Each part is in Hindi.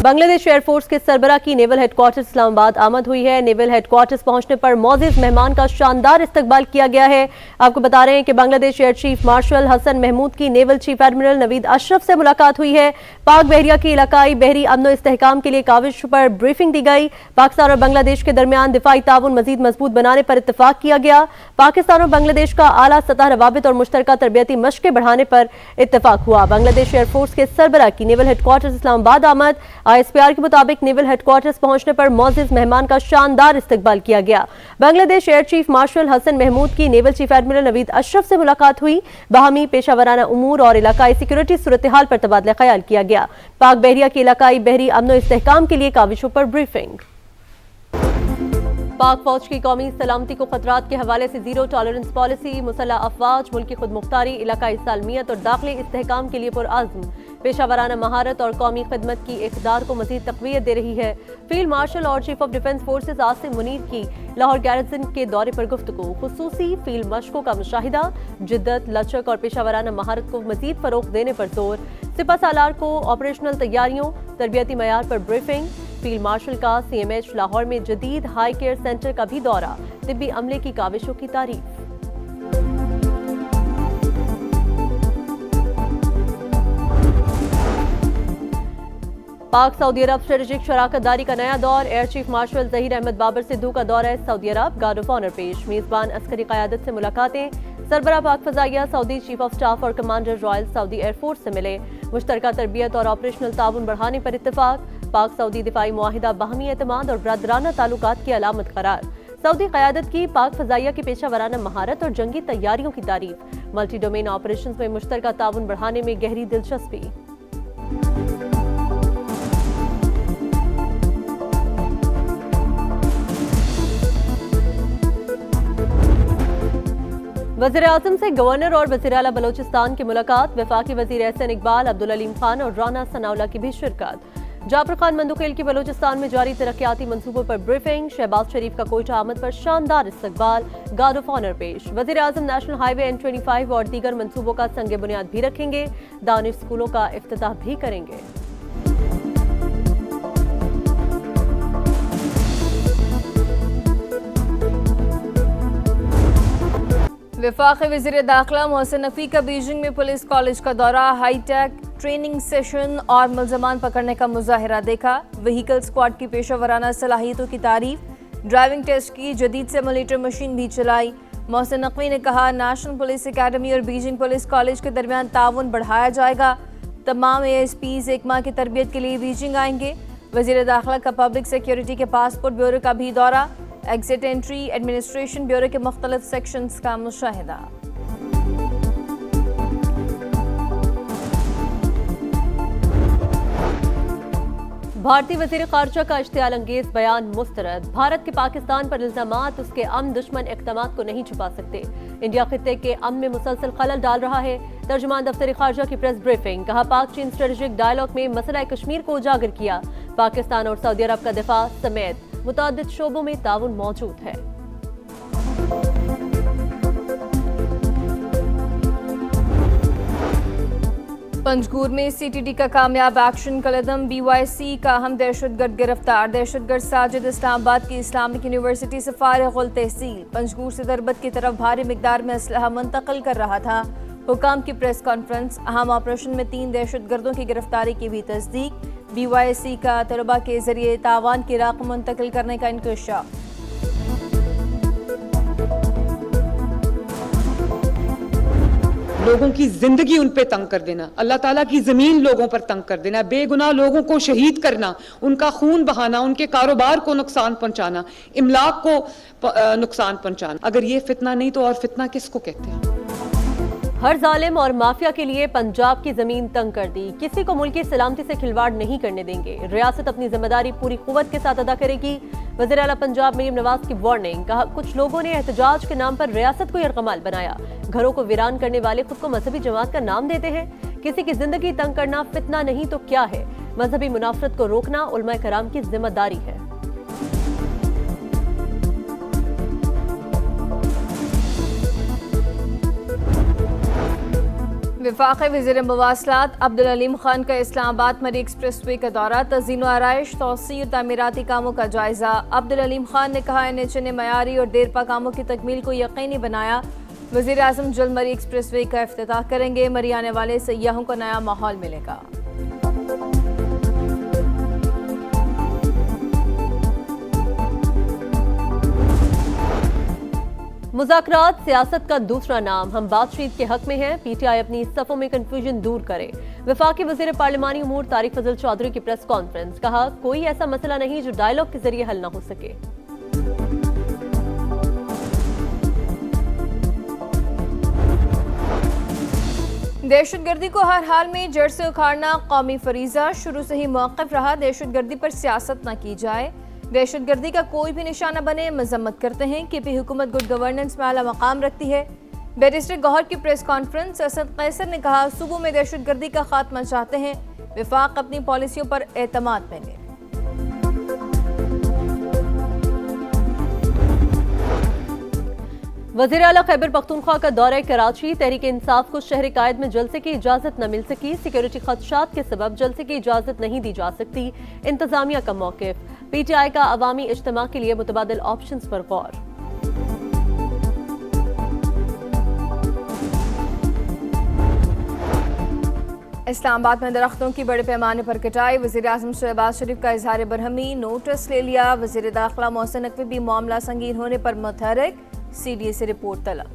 बांग्लादेश एयरफोर्स के सरबरा की नेवल हेडक्वार्टर्स इस्लामाबाद आमद हुई है। नेवल हेडक्वार्टर्स पहुंचने पर मौजूद मेहमान का शानदार इस्तकबाल किया गया है। आपको बता रहे हैं कि Bangladesh air chief marshal Hasan Mahmood की naval chief admiral Naveed Ashraf से मुलाकात हुई है। पाक बहरिया की इलाकाई बहरी अमन इस्तेहकाम के लिए काविश पर ब्रीफिंग दी गई। पाकिस्तान और बांग्लादेश के दरमियान दिफाई ताउन मजीद मजबूत बनाने पर इत्तेफाक किया गया। पाकिस्तान और बांग्लादेश का आला सतह रवाबित और मुश्तरका तरबियती मशक़ें बढ़ाने पर इत्तेफाक हुआ। बांग्लादेश एयरफोर्स के सरबरा की नेवल हेडक्वार्टर्स इस्लामाबाद आमद। ISPR के मुताबिक नेवल हेडक्वार्टर्स पहुंचने पर मौजूद मेहमान का शानदार इस्तकबाल किया गया। Bangladesh air chief marshal Hasan Mahmood की naval chief admiral Naveed Ashraf से मुलाकात हुई। बाहमी पेशावराना उमूर और इलाकाई सिक्योरिटी सूरत हाल पर तबादला ख्याल किया गया। पाक बहरिया की इलाकाई बहरी अमन इस्तेहकाम के लिए काविशों पर ब्रीफिंग। पाक फौज की कौमी सलामती को खतरात के हवाले से जीरो टॉलरेंस पॉलिसी, मुसल्लह अफवाज, मुल्की खुद मुख्तारी, इलाकाई सालमियत और दाखिली इस्तेहकाम के लिए पुरअज़्म पेशावराना महारत और कौमी खिदमत की इक़दार को मज़ीद तक़वियत दे रही है। फील्ड मार्शल और chief of defence forces Asim Munir की लाहौर गैरसन के दौरे पर गुफ्तगू, खुसूसी फील्ड मशकों का मुशाहिदा, जिद्दत, लचक और पेशावराना महारत को मज़ीद फ़रोग़ देने पर जोर। सिपा सालार को ऑपरेशनल तैयारियों, तरबियती मयार पर ब्रीफिंग। फील्ड मार्शल का CMH लाहौर में जदीद हाई केयर सेंटर का भी दौरा, तिब्बी अमले की काविशों की तारीफ। पाक सऊदी अरब स्ट्रेटेजिक शराकतदारी का नया दौर। Air chief marshal Zaheer Ahmed Babar Sidhu का दौरा है सऊदी अरब, गार्ड ऑफ ऑनर पेश। मेजबान अस्करी क़यादत से मुलाकातें। सरबरा पाक फ़ज़ाइया सऊदी चीफ ऑफ स्टाफ और कमांडर रॉयल सऊदी एयरफोर्स से मिले। मुश्तरका तरबियत और ऑपरेशनल ताउन बढ़ाने पर इत्तेफाक। पाक सऊदी दिफाई मुआहिदा बाहमी एतमाद और बरदराना ताल्लुकात की अलामत करार। सऊदी क़यादत की पाक फ़ज़ाइया की पेशावराना महारत और जंगी तैयारियों की तारीफ। मल्टी डोमेन ऑपरेशन में मुश्तरका ताउन बढ़ाने में गहरी दिलचस्पी। वज़ीर आज़म से गवर्नर और वज़ीर आला बलोचिस्तान की मुलाकात। वफाकी वज़ीर एहसन इकबाल, अब्दुल अलीम खान और राना सनाउल्ला की भी शिरकत। जाफर खान मंदुखेल की बलोचिस्तान में जारी तरक्याती मंसूबों पर ब्रीफिंग। शहबाज शरीफ का कोयटा आमद पर शानदार इस्तकबाल, गार्ड ऑफ ऑनर पेश। वज़ीर आज़म नेशनल हाईवे N25 और दीगर मंसूबों का संग बुनियाद भी रखेंगे। दानिश स्कूलों का इफ्तिताह भी करेंगे। वफाक़ी वज़ीर दाखिला मोहसिन नकवी का बीजिंग में पुलिस कॉलेज का दौरा, हाईटेक ट्रेनिंग सेशन और मुल्ज़मान पकड़ने का मुजाहिरा देखा। व्हीकल स्क्वाड की पेशा सलाहियतों की तारीफ। ड्राइविंग टेस्ट की जदीद सिमुलेटर मशीन भी चलाई। मोहसिन नकवी ने कहा नेशनल पुलिस अकेडमी और बीजिंग पुलिस कॉलेज के दरमियान ताउन बढ़ाया जाएगा। तमाम ASPs एक माह की तरबियत के लिए बीजिंग आएंगे। वज़ीर दाखिला का पब्लिक सिक्योरिटी के पासपोर्ट ब्यूरो का भी दौरा। एग्जिट एंट्री एडमिनिस्ट्रेशन ब्यूरो के मुख्तलिफ सेक्शंस का मुशाहिदा। भारतीय वज़ीर ख़ारजा का इश्तियाल अंगेज बयान मुस्तरद। भारत के पाकिस्तान पर इल्ज़ामात उसके अमन दुश्मन इक़दामात को नहीं छुपा सकते। इंडिया खित्ते के अमन में मुसलसल खलल डाल रहा है। तर्जुमान दफ्तर ख़ारजा की प्रेस ब्रीफिंग। कहा पाक चीन स्ट्रेटेजिक डायलॉग में मसला कश्मीर को उजागर किया। पाकिस्तान और सऊदी अरब का दिफा समेत मुतादिद शोबों में ताउन मौजूद है। पंजगूर में CTD का कामयाब एक्शन कलदम। BYC का अहम दहशतगर्द गिरफ्तार। दहशतगर्द साजिद इस्लामाबाद की इस्लामिक यूनिवर्सिटी से फारिग तहसील। पंजगूर से दरबत की तरफ भारी मिकदार में असलहा मुंतकिल कर रहा था। हुकाम की प्रेस कॉन्फ्रेंस। अहम ऑपरेशन में 3 दहशतगर्दों की गिरफ्तारी की भी तस्दीक। BYC का तलबा के जरिए तावान की राख मुंतकिल करने का इंकशाफ। लोगों की जिंदगी उन पे तंग कर देना, अल्लाह ताला की जमीन लोगों पर तंग कर देना, बेगुनाह लोगों को शहीद करना, उनका खून बहाना, उनके कारोबार को नुकसान पहुंचाना, इमलाक को नुकसान पहुंचाना। अगर ये फितना नहीं तो और फितना किसको कहते हैं? हर जालिम और माफिया के लिए पंजाब की जमीन तंग कर दी। किसी को मुल्क की सलामती से खिलवाड़ नहीं करने देंगे। रियासत अपनी जिम्मेदारी पूरी कुव्वत के साथ अदा करेगी। वज़ीर आला पंजाब मरीम नवाज की वार्निंग। कहा कुछ लोगों ने एहतजाज के नाम पर रियासत को यरगमाल बनाया। घरों को वीरान करने वाले खुद को मजहबी जमात का नाम देते हैं। किसी की जिंदगी तंग करना फितना नहीं तो क्या है? मजहबी मुनाफरत को रोकना उलमा कराम की जिम्मेदारी है। वफाक़ी वज़ीर मवासलात अब्दुल अलीम खान का इस्लामाबाद मरी एक्सप्रेस वे का दौरा, तज़ीन व आराइश, तौसीर तामीराती कामों का जायज़ा। अब्दुल अलीम खान ने कहा NHA ने मयारी और देरपा कामों की तकमील को यकीनी बनाया। वज़ीर आज़म जल्द मरी एक्सप्रेस वे का इफ्तिताह करेंगे। मरी आने वाले सयाहों को नया माहौल मिलेगा। मुज़ाकरात सियासत का दूसरा नाम, हम बातचीत के हक में हैं। PTI अपनी सफ़ों में कन्फ्यूजन दूर करे। वफाकी वज़ीर पार्लिमानी उमूर तारिक फजल चौधरी की प्रेस कॉन्फ्रेंस, कहा कोई ऐसा मसला नहीं जो डायलॉग के जरिए हल न हो सके। दहशतगर्दी को हर हाल में जड़ से उखाड़ना कौमी फरीजा, शुरू से ही मौक़िफ़ रहा दहशतगर्दी पर सियासत न की जाए। दहशतगर्दी का कोई भी निशाना बने मजम्मत करते हैं। KP हुकूमत गुड गवर्नेंस में आला मकाम रखती है। बैरिस्टर गौहर की प्रेस कॉन्फ्रेंस, असद कैसर ने कहा सूबों में दहशतगर्दी का खात्मा चाहते हैं, वफाक अपनी पॉलिसियों पर एतमाद में ले। वज़ीर आला खैबर पख्तूनख्वा का दौरा कराची, तहरीक इंसाफ को शहर कायद में जलसे की इजाजत न मिल सकी। सिक्योरिटी खदशात के सबब जलसे की इजाजत नहीं दी जा सकती, इंतजामिया का मौक़िफ़। PTI का अवामी इज्तिमा के लिए मुतबादिल ऑप्शंस पर गौर। इस्लामाबाद में दरख्तों की बड़े पैमाने पर कटाई, वज़ीर आज़म शहबाज शरीफ का इजहार बरहमी, नोटिस ले लिया। वज़ीर दाखिला मोहसिन नकवी भी मामला संगीन होने पर मुतहर्रिक, CDA से रिपोर्ट तलब।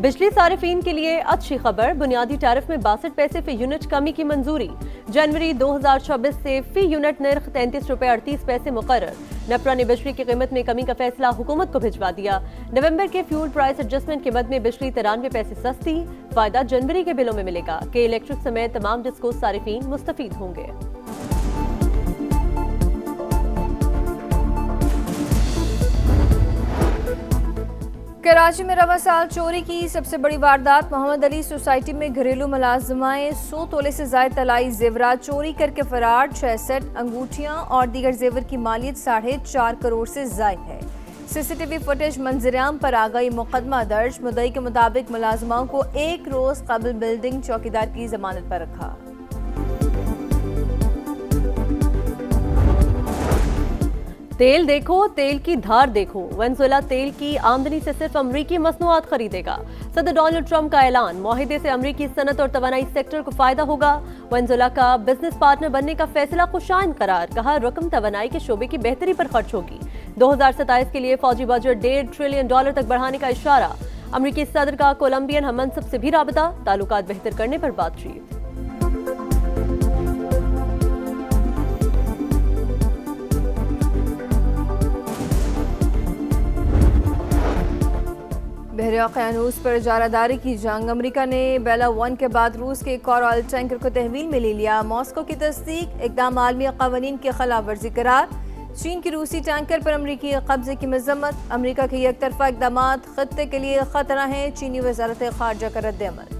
बिजली सारिफीन के लिए अच्छी खबर, बुनियादी टैरिफ में 62 पैसे फी यूनिट कमी की मंजूरी। जनवरी 2024 से फी यूनिट निर्ख 33 रुपये 38 पैसे मुकर्रर। नेपरा ने बिजली की कीमत में कमी का फैसला हुकूमत को भिजवा दिया। नवंबर के फ्यूल प्राइस एडजस्टमेंट के मद में बिजली 93 पैसे सस्ती, फायदा जनवरी के बिलों में मिलेगा। के इलेक्ट्रिक समेत तमाम डिस्को सारिफीन मुस्तफीद होंगे। कराची में रवा साल चोरी की सबसे बड़ी वारदात, मोहम्मद अली सोसाइटी में घरेलू मुलाजमाएं 100 तोले से ज्यादा तलाई जेवरात चोरी करके फरार। 6 सेट अंगूठियां और दीगर जेवर की मालियत 4.5 करोड़ से जायद है। CCTV फुटेज मंजरेआम पर आ गई, मुकदमा दर्ज। मुद्दई के मुताबिक मुलाजमाओं को 1 रोज कबल बिल्डिंग चौकीदार की जमानत पर रखा। तेल देखो, तेल की धार देखो। वेनेजुएला तेल की आमदनी से सिर्फ अमरीकी मसनूआत खरीदेगा। सदर डोनाल्ड ट्रंप का ऐलान, मुआहिदे से अमरीकी सनत और तवानाई सेक्टर को फायदा होगा। वेनेजुएला का बिजनेस पार्टनर बनने का फैसला खुशाइन करार, कहा रकम तवानाई के शोबे की बेहतरी पर खर्च होगी। 2027 के लिए फौजी बजट $1.5 ट्रिलियन तक बढ़ाने का इशारा। अमरीकी सदर का कोलंबियन हममनसब से भी राबता, ताल्लुकात बेहतर करने पर बातचीत। बहर-ए-क़यानूस पर इजारादारी की जंग, अमरीका ने बेला 1 के बाद रूस के एक और ऑयल टैंकर को तहवील में ले लिया। मॉस्को की तस्दीक, इक़दाम आलमी क़वानीन की खिलाफ वर्जी करार। चीन की रूसी टैंकर पर अमरीकी कब्जे की मजम्मत, अमरीका के एकतरफा इक़दामात खत्ते के लिए खतरा है। चीनी वज़ारत ख़ारजा का रद्द-ए-अमल।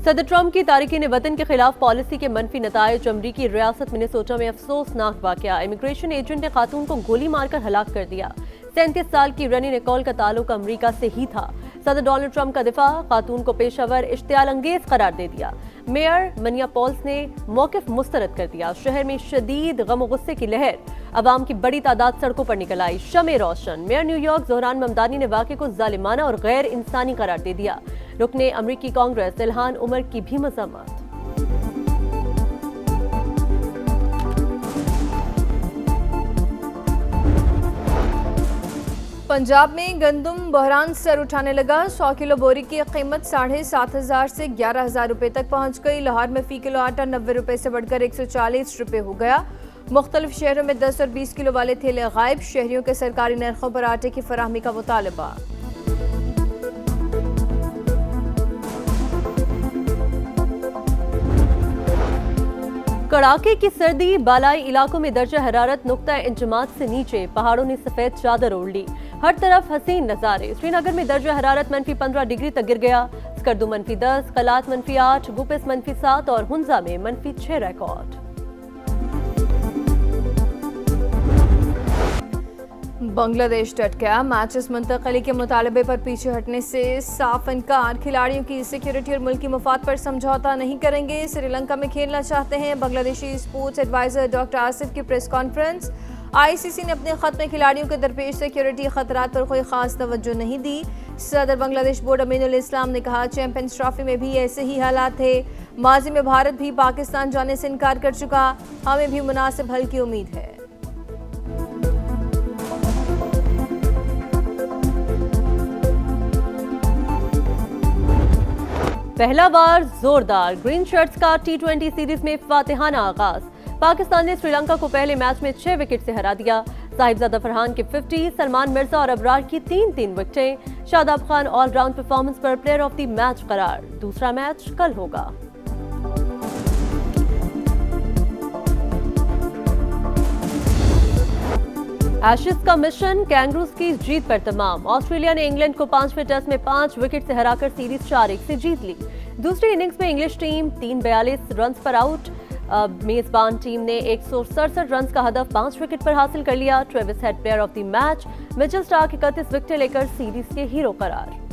सदर ट्रंप की तारिकीन वतन के खिलाफ पॉलिसी के मनफी नताइज, अमरीकी रियासत मिनेसोटा में अफसोसनाक वाकया। इमिग्रेशन एजेंट ने खातून को गोली मारकर हलाक कर दिया। 37 साल की रनी निकोल का ताल्लुक अमरीका से ही था। सदर डोनाल्ड ट्रंप का दिफा, खातून को पेशावर इश्तियाल अंगेज करार दे दिया। मेयर मिनियापोलिस ने मौक़िफ़ मुस्तरद कर दिया। शहर में शदीद गम और गुस्से की लहर, अवाम की बड़ी तादाद सड़कों पर निकल आई। शमे रोशन, मेयर न्यूयॉर्क ज़ोहरान ममदानी ने वाक़े को जालिमाना और गैर इंसानी करार दे दिया। रुकने अमरीकी कांग्रेस इल्हान उमर की भी मज़म्मत। पंजाब में गंदम बहरान सर उठाने लगा। 100 किलो बोरी की कीमत 7,500 से 11,000 रुपए तक पहुंच गई। लाहौर में फी किलो आटा 90 रुपए से बढ़कर 140 रुपए हो गया। मुख्तलिफ शहरों में 10 और 20 किलो वाले थैले गायब। शहरियों के सरकारी नरखों पर आटे की फराहमी का मुतालबा। कड़ाके की सर्दी, बालाई इलाकों में दर्जा हरारत नुक्ता इंजमात से नीचे। पहाड़ों ने सफेद चादर ओढ़ ली, हर तरफ हसीन नजारे। श्रीनगर में दर्जा हरारत -15 डिग्री तक गिर गया। स्कर्दू -10, कलात -8, गुपिस -7 और हुंजा में -6 रिकॉर्ड। बांग्लादेश डट गया, मैचेस मुंतकली के मुतालबे पर पीछे हटने से साफ इनकार। खिलाड़ियों की सिक्योरिटी और मुल्की मफाद पर समझौता नहीं करेंगे। श्रीलंका में खेलना चाहते हैं। Bangladeshi sports adviser doctor Asif की प्रेस कॉन्फ्रेंस। आईसीसी ने अपने खत में खिलाड़ियों के दरपेश सिक्योरिटी खतरात पर कोई खास तवज्जो नहीं दी। सदर बांग्लादेश बोर्ड अमीनुल इस्लाम ने कहा, चैंपियंस ट्रॉफी में भी ऐसे ही हालात थे। माजी में भारत भी पाकिस्तान जाने से इनकार कर चुका, हमें भी मुनासिब हल की उम्मीद है। पहला बार जोरदार ग्रीन शर्ट्स का T20 सीरीज में फातिहाना आगाज। पाकिस्तान ने श्रीलंका को पहले मैच में 6 विकेट से हरा दिया। साहिबजादा फरहान के 50, सलमान मिर्जा और अबरार की 3-3 विकेटें। शादाब खान ऑलराउंड परफॉर्मेंस पर प्लेयर ऑफ द मैच करार। दूसरा मैच कल होगा। एशेज का मिशन कैंगरूज की जीत पर तमाम। ऑस्ट्रेलिया ने इंग्लैंड को 5वें टेस्ट में 5 विकेट से हराकर सीरीज 4-1 से जीत ली। दूसरी इनिंग्स में इंग्लिश टीम 342 रन पर आउट। मेजबान टीम ने 167 रन का हदफ 5 विकेट पर हासिल कर लिया। Travis head player of the match. Mitchell Starc 31 विकेटें लेकर सीरीज के हीरो करार।